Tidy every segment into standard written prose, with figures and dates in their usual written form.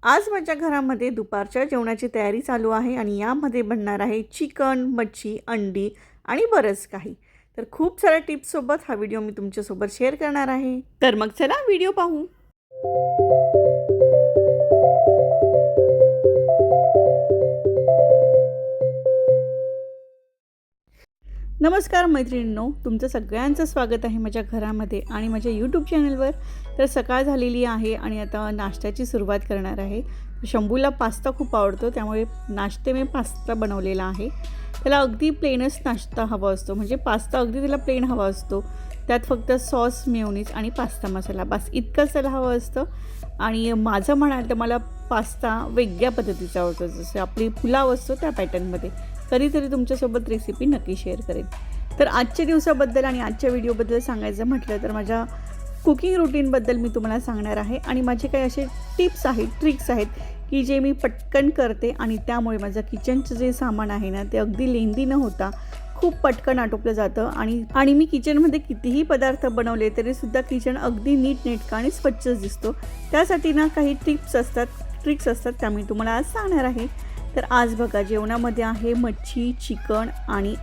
आज माझ्या घरामध्ये दुपारच्या जेवणाची तयारी चालू आहे आणि यामध्ये बनणार आहे चिकन, मच्छी, अंडी आणि बरंच काही. तर खूप साऱ्या टिप्ससोबत हा व्हिडिओ मी तुमच्यासोबत शेअर करणार आहे. तर मग चला व्हिडिओ पाहू. नमस्कार मैत्रिणींनो, तुमचं सगळ्यांचं स्वागत आहे माझ्या घरामध्ये आणि माझ्या यूट्यूब चॅनलवर. तर सकाळ झालेली आहे आणि आता नाश्त्याची सुरुवात करणार आहे. शंभूला पास्ता खूप आवडतो, त्यामुळे नाश्ते मी पास्ता बनवलेला आहे. त्याला अगदी प्लेनच नाश्ता हवा असतो, म्हणजे पास्ता अगदी त्याला प्लेन हवा असतो. त्यात फक्त सॉस, मेयोनीज आणि पास्ता मसाला बस इतकंच त्याला हवं असतं. आणि माझं म्हणाल तर मला पास्ता वेगळ्या पद्धतीचा आवडतो, जसं आपली पुलाव असतो त्या पॅटर्नमध्ये. कधीतरी तुमच्यासोबत रेसिपी नक्की शेअर करेन. तर आजच्या दिवसाबद्दल आणि आजच्या व्हिडिओबद्दल सांगायचं म्हटलं तर माझ्या कुकिंग रुटीनबद्दल मी तुम्हाला सांगणार आहे. आणि माझे काही असे टिप्स आहेत, ट्रिक्स आहेत की जे मी पटकन करते आणि त्यामुळे माझं किचनचं जे सामान आहे ना ते अगदी लेंदी न होता खूप पटकन आटोपलं जातं. आणि मी किचनमध्ये कितीही पदार्थ बनवले तरीसुद्धा किचन अगदी नीटनेटका आणि स्वच्छच दिसतो. त्यासाठी ना काही ट्रिक्स असतात त्या मी तुम्हाला आज सांगणार आहे. तर आज बघा, जेवणामध्ये आहे मच्छी, चिकन आणि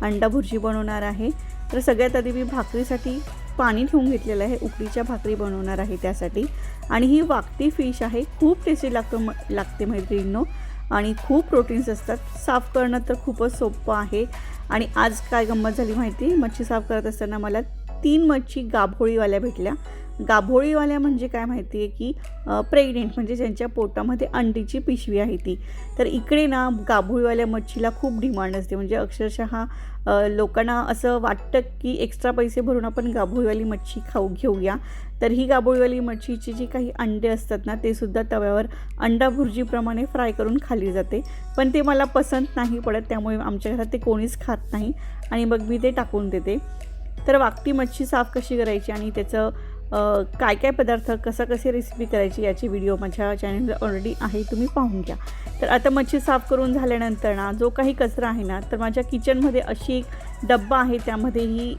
अंडा भुर्जी बनवणार आहे. तर सगळ्यात आधी मी भाकरीसाठी पाणी ठेवून घेतलेलं आहे, उकडीच्या भाकरी बनवणार आहे त्यासाठी. आणि ही वाकटी फिश आहे, खूप टेस्टी लागते मैत्रिणींनो आणि खूप प्रोटीन्स असतात. साफ करणं तर खूपच सोपं आहे. आणि आज काय गंमत झाली माहिती, मच्छी साफ करत असताना मला 3 मच्छी गाभोळीवाल्या भेटल्या. गाभोळीवाल्या म्हणजे काय माहिती आहे की प्रेग्नेंट, म्हणजे ज्यांच्या पोटामध्ये अंडीची पिशवी आहे ती. तर इकडे ना गाभोळीवाल्या मच्छीला खूप डिमांड असते, म्हणजे अक्षरशः लोकांना असं वाटतं की एक्स्ट्रा पैसे भरून आपण गाभोळीवाली मच्छी घेऊया. तर ही गाभोळीवाली मच्छीची जी काही अंडे असतात ना ते सुद्धा तव्यावर अंडा भुर्जीप्रमाणे फ्राय करून खाल्ली जाते. पण ते मला पसंत नाही पडत, त्यामुळे आमच्या घरात ते कोणीच खात नाही आणि मग मी ते टाकून देते. तर वाकटी मच्छी साफ कशी करायची आणि त्याचं काय काय पदार्थ कशी रेसिपी करायची याची व्हिडिओ माझ्या चॅनलवर ऑलरेडी आहे, तुम्ही पाहून घ्या. तर आता मच्छी साफ करून झाल्यानंतर ना जो काही कचरा आहे ना, तर माझ्या किचनमध्ये अशी एक डब्बा आहे, त्यामध्ये ही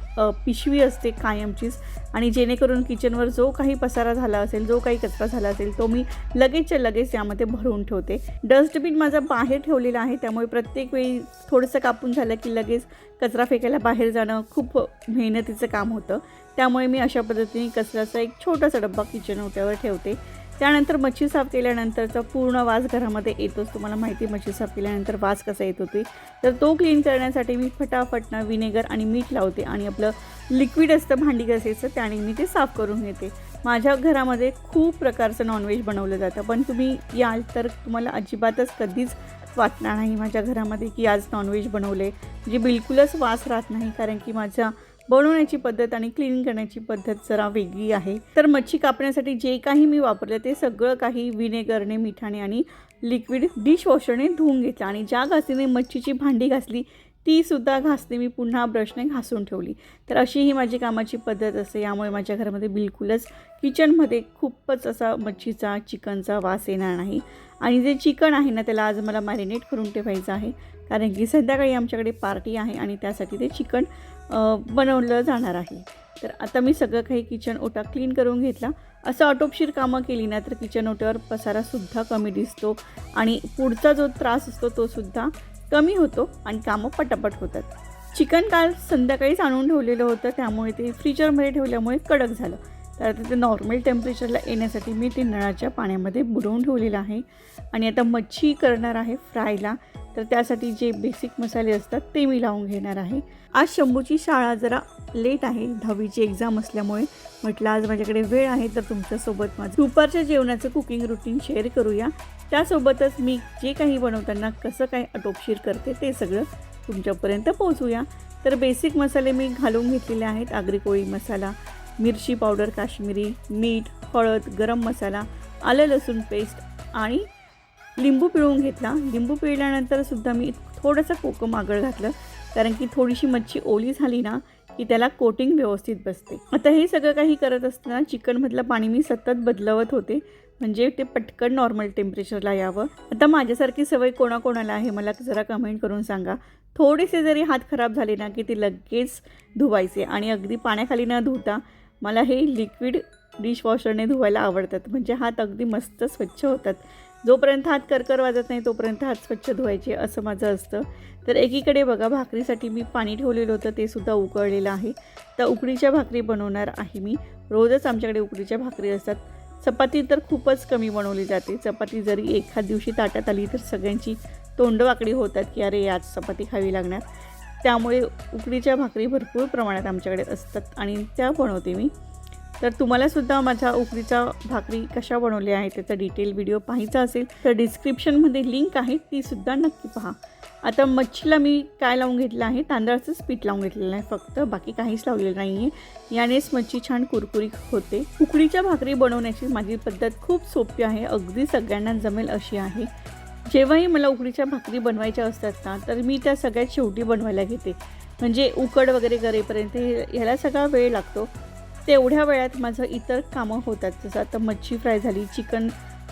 पिशवी असते कायमचीच. आणि जेणेकरून किचनवर जो काही पसारा झाला असेल, जो काही कचरा झाला असेल तो मी लगेचच्या लगेच यामध्ये भरून ठेवते. डस्टबिन माझा बाहेर ठेवलेला आहे, त्यामुळे प्रत्येक वेळी थोडंसं कापून झालं की लगेच कचरा फेकायला बाहेर जाणं खूप मेहनतीचं काम होतं. त्यामुळे मी अशा पद्धतीने कचऱ्याचा एक छोटासा डब्बा किचन ओट्यावर ठेवते. त्यानंतर मच्छी साफ केल्यानंतरचा पूर्ण वास घरामध्ये येतोच. तुम्हाला माहिती मच्छी साफ केल्यानंतर वास कसा येत होते. तर तो क्लीन करण्यासाठी मी फटाफटनं विनेगर आणि मीठ लावते आणि आपलं लिक्विड असतं भांडी घासायचं, त्याने मी ते साफ करून घेते. माझ्या घरामध्ये खूप प्रकारचं नॉनव्हेज बनवलं जातं, पण तुम्ही याल तर तुम्हाला अजिबातच कधीच वाटणार नाही माझ्या घरामध्ये की आज नॉनव्हेज बनवले, म्हणजे बिलकुलच वास राहत नाही. कारण की माझ्या बनवण्याची पद्धत आणि क्लीन करण्याची पद्धत जरा वेगळी आहे. तर मच्छी कापण्यासाठी जे काही मी वापरलं ते सगळं काही विनेगरने, मिठाने आणि लिक्विड डिशवॉशरने धुवून घेतलं. आणि ज्या घासणीने मच्छीची भांडी घासली तीसुद्धा घासणी मी पुन्हा ब्रशने घासून ठेवली. तर अशी ही माझी कामाची पद्धत असते. यामुळे माझ्या घरामध्ये बिलकुलच किचनमध्ये खूपच असा मच्छीचा, चिकनचा वास येणार नाही. आणि जे चिकन आहे ना त्याला आज मला मॅरिनेट करून ठेवायचं आहे, कारण की संध्याकाळी आमच्याकडे पार्टी आहे आणि त्यासाठी ते चिकन बनवलं जाणार आहे. तर आता मी सगळं काही किचन ओटा क्लीन करून घेतला. असं आटोपशीर कामं केली ना तर किचन ओट्यावर पसारासुद्धा कमी दिसतो आणि पुढचा जो त्रास असतो तो सुद्धा कमी होतो आणि कामं पटापट होतात. चिकन काल संध्याकाळीच आणून ठेवलेलं होतं, त्यामुळे ते फ्रीजरमध्ये ठेवल्यामुळे कडक झालं. तर आता ते नॉर्मल टेम्परेचरला येण्यासाठी मी ते नळाच्या पाण्यामध्ये बुडवून ठेवलेलं आहे. आणि आता मच्छी करणार आहे फ्रायला. तर त्यासाठी जे बेसिक मसाले असतात ते मी लावून घेणार आहे. आज शंभूची शाळा जरा लेट आहे, 10वीची एक्झाम असल्यामुळे म्हटलं आज माझ्याकडे वेळ आहे तर तुमच्यासोबत माझं दुपारच्या जेवणाचं कुकिंग रुटीन शेअर करूया. त्यासोबतच मी जे काही बनवताना कसं काय आटोपशीर करते ते सगळं तुमच्यापर्यंत पोहोचूया. तर बेसिक मसाले मी घालून घेतलेले आहेत. आगरी कोळी मसाला, मिरची पावडर काश्मीरी, मीठ, हळद, गरम मसाला, आलं लसूण पेस्ट आणि लिंबू पिळून घेतला. लिंबू पिळल्यानंतरसुद्धा मी थोडंसं कोकम आगळ घातलं, कारण की थोडीशी मच्छी ओली झाली ना की त्याला कोटिंग व्यवस्थित बसते. आता हे सगळं काही करत असताना चिकनमधलं पाणी मी सतत बदलवत होते, म्हणजे ते पटकन नॉर्मल टेम्परेचरला यावं. आता माझ्यासारखी सवय कोणाकोणाला आहे मला जरा कमेंट करून सांगा. थोडेसे जरी हात खराब झाले ना की ते लगेच धुवायचे आणि अगदी पाण्याखाली न धुता मला हे लिक्विड डिशवॉशरने धुवायला आवडतात, म्हणजे हात अगदी मस्त स्वच्छ होतात. जोपर्यंत हात करकर वाजत नाही तोपर्यंत हात स्वच्छ धुवायचे असं माझं असतं. तर एकीकडे बघा भाकरीसाठी मी पाणी ठेवलेलं होतं, ते सुद्धा उकळलेलं आहे. तर उकडीच्या भाकरी बनवणार आहे मी. रोजच आमच्याकडे उकडीच्या भाकरी असतात. चपाती तर खूपच कमी बनवली जाते. चपाती जरी एखाद दिवशी ताटात आली तर सगळ्यांची तोंड वाकडी होतात की अरे आज चपाती खावी लागणार. त्यामुळे उकडीच्या भाकरी भरपूर प्रमाणात आमच्याकडे असतात आणि त्या बनवते मी. तर तुम्हालासुद्धा माझ्या उकडीच्या भाकरी कशा बनवल्या आहेत त्याचा डिटेल व्हिडिओ पाहायचा असेल तर डिस्क्रिप्शनमध्ये लिंक आहे, तीसुद्धा नक्की पहा. आता मच्छीला मी काय लावून घेतलं आहे, तांदळाचंच पीठ लावून घेतलेलं आहे फक्त, बाकी काहीच लावलेलं नाही आहे. यानेच मच्छी छान कुरकुरीत होते. उकडीच्या भाकरी बनवण्याची माझी पद्धत खूप सोपी आहे, अगदी सगळ्यांना जमेल अशी आहे. जेव्हाही मला उकडीच्या भाकरी बनवायच्या असतात ना तर मी त्या सगळ्यात शेवटी बनवायला घेते, म्हणजे उकड वगैरे करेपर्यंत ह्याला सगळा वेळ लागतो. तेवढ्या वेळात माझं इतर कामं होतात. जसं आता मच्छी फ्राय झाली, चिकन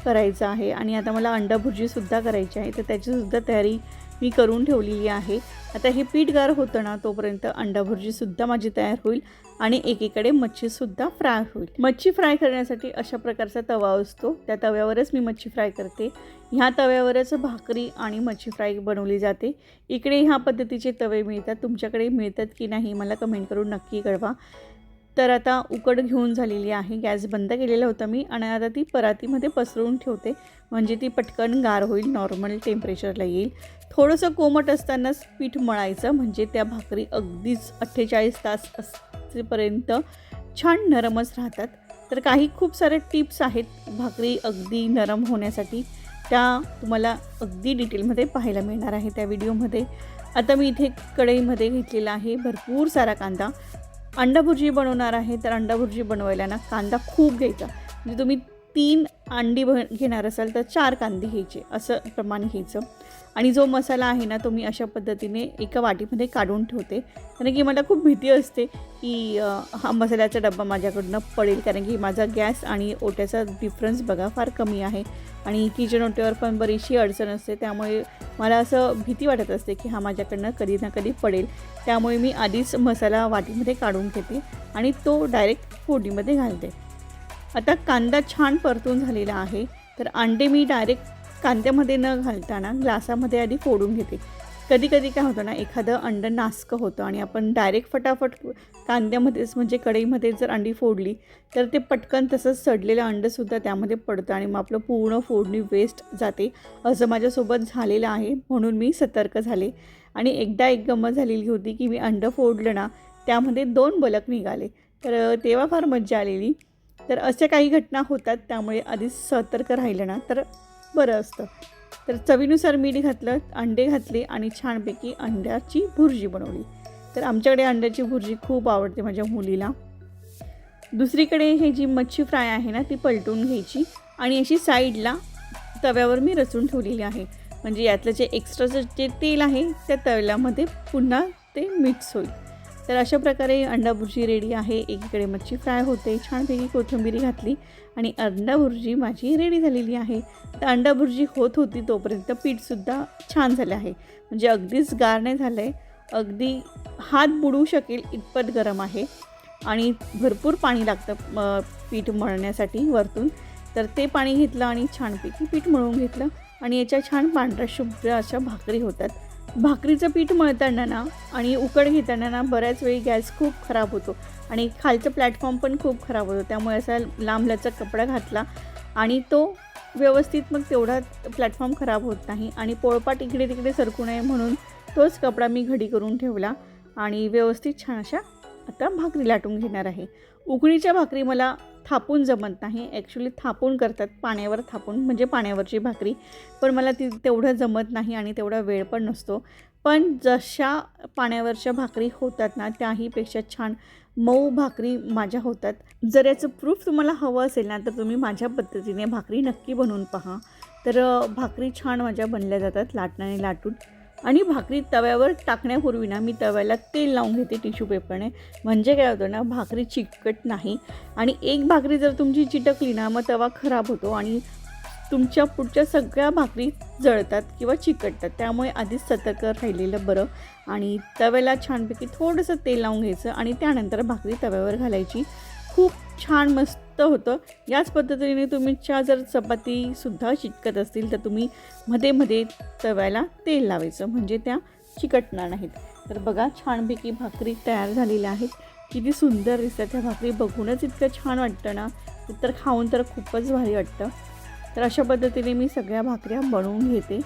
करायचं आहे आणि आता मला अंडा भुर्जीसुद्धा करायची आहे, तर त्याचीसुद्धा तयारी मी करून ठेवलेली आहे. आता हे पीठ गार होतं ना तोपर्यंत अंडा भुर्जीसुद्धा माझी तयार होईल आणि एकीकडे मच्छीसुद्धा फ्राय होईल. मच्छी फ्राय करण्यासाठी अशा प्रकारचा तवा असतो, त्या तव्यावरच मी मच्छी फ्राय करते. ह्या तव्यावरच भाकरी आणि मच्छी फ्राय बनवली जाते. इकडे ह्या पद्धतीचे तवे मिळतात, तुमच्याकडे मिळतात की नाही मला कमेंट करून नक्की कळवा. तर आता उकड घेऊन झालेली आहे, गॅस बंद केलेला होता मी आणि आता ती परातीमध्ये पसरवून ठेवते, म्हणजे ती पटकन गार होईल, नॉर्मल टेम्परेचरला येईल. थोडंसं कोमट असतानाच पीठ मळायचं, म्हणजे त्या भाकरी अगदीच 48 तास असेपर्यंत छान नरमच राहतात. तर काही खूप सारे टिप्स आहेत भाकरी अगदी नरम होण्यासाठी, त्या तुम्हाला अगदी डिटेलमध्ये पाहायला मिळणार आहे त्या व्हिडिओमध्ये. आता मी इथे कढईमध्ये घेतलेला आहे भरपूर सारा कांदा. अंडा भुर्जी बनवणार आहे तर अंडा भुर्जी बनवायला ना कांदा खूप घ्यायचा, म्हणजे तुम्ही 3 अंडी घेणार असाल तर 4 कांदे घ्यायचे, असं प्रमाण घ्यायचं. आणि जो मसाला आहे ना तो मी अशा पद्धतीने एका वाटीमध्ये काढून ठेवते, कारण की मला खूप भीती असते की हा मसाल्याचा डब्बा माझ्याकडनं पडेल, कारण की माझा गॅस आणि ओट्याचा डिफरन्स बघा फार कमी आहे आणि किचन ओट्यावर पण बरीचशी अडचण असते. त्यामुळे मला असं भीती वाटत असते की हा माझ्याकडनं कधी ना कधी पडेल. त्यामुळे मी आधीच मसाला वाटीमध्ये काढून घेते आणि तो डायरेक्ट फोडणीमध्ये घालते. आता कांदा छान परतून झालेला आहे, तर अंडे मी डायरेक्ट कांद्यामध्ये न घालताना ग्लासामध्ये आधी फोडून घेते. कधी कधी काय होतं ना एखादं अंडं नासकं होतं आणि आपण डायरेक्ट फटाफट कांद्यामध्येच म्हणजे कढईमध्ये जर अंडी फोडली तर ते पटकन तसंच सडलेलं अंडंसुद्धा त्यामध्ये पडतं आणि मग आपलं पूर्ण फोडणी वेस्ट जाते. असं माझ्यासोबत झालेलं आहे, म्हणून मी सतर्क झाले. आणि एकदा एक गंमत झालेली होती की मी अंडं फोडलं ना त्यामध्ये 2 बलक निघाले, तर तेव्हा फार मज्जा आलेली. तर अशा काही घटना होतात, त्यामुळे आधीच सतर्क राहिलं ना तर बरं असतं. तर चवीनुसार मीठ घातलं, अंडे घातले आणि छानपैकी अंड्याची भुर्जी बनवली. तर आमच्याकडे अंड्याची भुर्जी खूप आवडते माझ्या मुलीला. दुसरीकडे हे जी मच्छी फ्राय आहे ना ती पलटून घ्यायची आणि अशी साईडला तव्यावर मी रचून ठेवलेली आहे, म्हणजे यातलं जे एक्स्ट्राचं जे तेल आहे त्या तव्यामध्ये पुन्हा ते मिक्स होईल. तर अशा प्रकारे अंडा भुर्जी रेडी आहे. एकीकडे मच्छी फ्राय होते, छानपैकी कोथिंबीर घातली आणि अंडा भुर्जी माझी रेडी झालेली आहे. तर अंडा भुर्जी होत होती तोपर्यंत पीठसुद्धा छान झालं आहे, म्हणजे अगदीच गार नाही झालं आहे, अगदी हात बुडू शकेल इतपत गरम आहे आणि भरपूर पाणी लागतं पीठ मळण्यासाठी वरतून. तर ते पाणी घेतलं आणि छानपैकी पीठ मळून घेतलं आणि याच्या छान पांढऱ्या शुभ्र अशा भाकरी होतात. भाकरीचं पीठ मळताना ना आणि उकड घेताना ना बऱ्याच वेळी गॅस खूप खराब होतो आणि खालचं प्लॅटफॉर्म पण खूप खराब होतो. त्यामुळे असा लांबलचा कपडा घातला आणि तो व्यवस्थित मग तेवढा प्लॅटफॉर्म खराब होत नाही आणि पोळपाट इकडे तिकडे सरकू नये म्हणून तोच कपडा मी घडी करून ठेवला आणि व्यवस्थित छान अशा आता भाकरी लाटून घेणार आहे. उकडीच्या भाकरी मला थापून जमत नाही, ॲक्च्युली थापून करतात, पाण्यावर थापून, म्हणजे पाण्यावरची भाकरी, पण मला ती तेवढं जमत नाही आणि तेवढा वेळ पण नसतो. पण जशा पाण्यावरच्या भाकरी होतात ना त्याहीपेक्षा छान मऊ भाकरी माझ्या होतात. जर याचं प्रूफ तुम्हाला हवं असेल ना तर तुम्ही माझ्या पद्धतीने भाकरी नक्की बनवून पहा. तर भाकरी छान माझ्या बनल्या जातात लाटण्याने लाटून. आणि भाकरी तव्यावर टाकण्यापूर्वी ना मी तव्याला तेल लावून घेते टिश्यू पेपरने, म्हणजे काय होतं ना भाकरी चिकट नाही. आणि एक भाकरी जर तुमची चिटकली ना मग तवा खराब होतो आणि तुमच्या पुढच्या सगळ्या भाकरी जळतात किंवा चिकटतात. त्यामुळे आधीच सतर्क राहिलेलं बरं. आणि तव्याला छानपैकी थोडंसं तेल लावून घ्यायचं आणि त्यानंतर भाकरी तव्यावर घालायची. खूप छान मस्त होतं. याच पद्धतीने तुमच्या जर चपातीसुद्धा चिकटत असतील तर तुम्ही मध्ये मध्ये तव्याला तेल लावायचं, म्हणजे त्या चिकटणार नाहीत. तर बघा छानपैकी भाकरी तयार झालेल्या आहेत. किती सुंदर दिसतात त्या भाकरी, बघूनच इतकं छान वाटतं ना, तर खाऊन तर खूपच भारी वाटतं. तर अशा पद्धतीने मी सगळ्या भाकऱ्या बनवून घेते,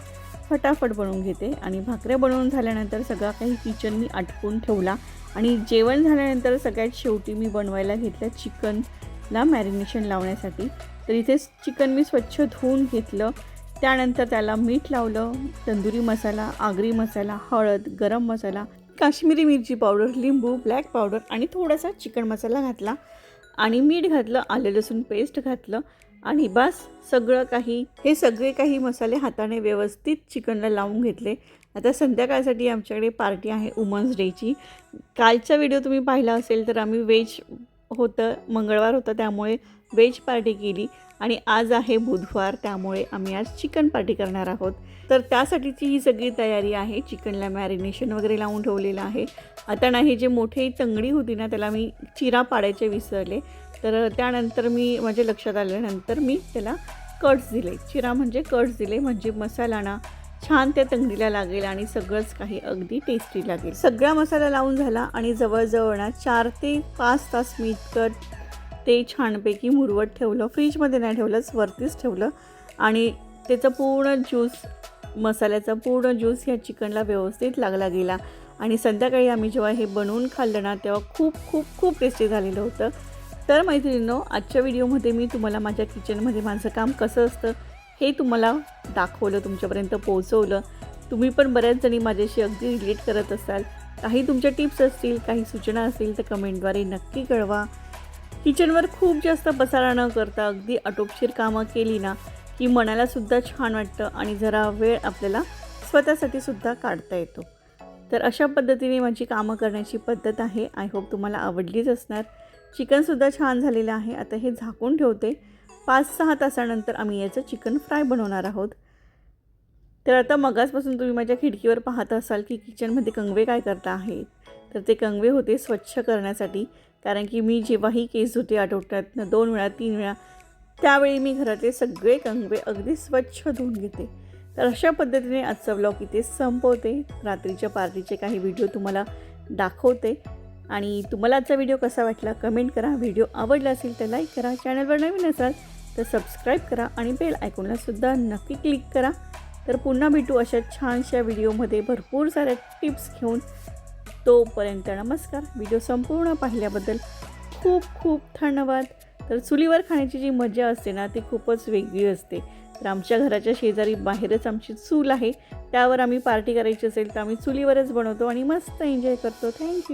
फटाफट बनवून घेते. आणि भाकऱ्या बनवून झाल्यानंतर सगळा काही किचन मी आटपून ठेवला आणि जेवण झाल्यानंतर सगळ्यात शेवटी मी बनवायला घेतलं चिकनला मॅरिनेशन लावण्यासाठी. तर इथे चिकन मी स्वच्छ धुवून घेतलं, त्यानंतर त्याला मीठ लावलं, तंदुरी मसाला, आगरी मसाला, हळद, गरम मसाला, काश्मीरी मिरची पावडर, लिंबू, ब्लॅक पावडर आणि थोडासा चिकन मसाला घातला आणि मीठ घातलं, आले लसूण पेस्ट घातलं आणि बस हे सगळे काही मसाले हाताने व्यवस्थित चिकनला लावून घेतले. आता संध्याकाळसाठी आमच्याकडे पार्टी आहे वुमन्स डेची. कालचा व्हिडिओ तुम्ही पाहिला असेल तर आम्ही व्हेज होतं, मंगळवार होतं त्यामुळे व्हेज पार्टी केली आणि आज आहे बुधवार त्यामुळे आम्ही आज चिकन पार्टी करणार आहोत. तर त्यासाठीची ही सगळी तयारी आहे. चिकनला मॅरिनेशन वगैरे लावून ठेवलेलं आहे. आता ना हे जे मोठी तंगडी होती ना त्याला मी चिरा पाडायचे विसरले, तर त्यानंतर माझ्या लक्षात आल्यानंतर मी त्याला कट्स दिले. चिरा म्हणजे कट्स दिले, म्हणजे मसाला ना छान त्या तंगडीला लागेल आणि सगळंच काही अगदी टेस्टी लागेल. सगळा मसाला लावून झाला आणि जवळजवळ ना 4 ते 5 तास मी इतकं ते छानपैकी मुरवत ठेवलं. फ्रीजमध्ये नाही ठेवलंच, वरतीच ठेवलं आणि त्याचं पूर्ण ज्यूस, मसाल्याचा पूर्ण ज्यूस ह्या चिकनला व्यवस्थित लागला गेला. आणि संध्याकाळी आम्ही जेव्हा हे बनवून खाल्लं ना तेव्हा खूप खूप खूप टेस्टी झालेलं होतं. तर मैत्रिणींनो, आजच्या व्हिडिओमध्ये मी तुम्हाला माझ्या किचनमध्ये माझं काम कसं असतं हे तुम्हाला दाखवलं, तुमच्यापर्यंत पोहोचवलं. तुम्ही पण बऱ्याच जणी माझ्याशी अगदी रिलेट करत असाल. काही तुमच्या टिप्स असतील, काही सूचना असतील तर कमेंटद्वारे नक्की कळवा. किचनवर खूप जास्त पसारा न करता अगदी आटोपशीर कामं केली ना की मनालासुद्धा छान वाटतं आणि जरा वेळ आपल्याला स्वतःसाठी सुद्धा काढता येतो. तर अशा पद्धतीने माझी कामं करण्याची पद्धत आहे. आय होप तुम्हाला आवडलीच असणार. चिकनसुद्धा छान झालेलं आहे. आता हे झाकून ठेवते. 5-6 तासानंतर आम्ही याचं चिकन फ्राय बनवणार आहोत. तर आता मगाचपासून तुम्ही माझ्या खिडकीवर पाहत असाल की किचनमध्ये कंगवे काय करता आहेत. तर ते कंगवे होते स्वच्छ करण्यासाठी, कारण की मी जेव्हाही केस धुते आठवड्यातनं 2 वेळा 3 वेळा, त्यावेळी मी घरातले सगळे कंगवे अगदी स्वच्छ धुवून घेते. तर अशा पद्धतीने आजचा व्लॉग इथे संपवते. रात्रीच्या पार्टीचे काही व्हिडिओ तुम्हाला दाखवते आणि तुम्हाला आजचा व्हिडिओ कसा वाटला कमेंट करा. व्हिडिओ आवडला असेल तर लाईक करा. चॅनलवर नवीन असाल तर सबस्क्राईब करा आणि बेल आयकॉनलासुद्धा नक्की क्लिक करा. तर पुन्हा भेटू अशा छानशा व्हिडिओमध्ये भरपूर साऱ्या टिप्स घेऊन. तोपर्यंत नमस्कार. व्हिडिओ संपूर्ण पाहिल्याबद्दल खूप खूप धन्यवाद. तर चुलीवर खाण्याची जी मजा असते ना ती खूपच वेगळी असते. तर आमच्या घराच्या शेजारी बाहेरच आमची चूल आहे, त्यावर आम्ही पार्टी करायची असेल तर आम्ही चुलीवरच बनवतो आणि मस्त एन्जॉय करतो. थँक्यू.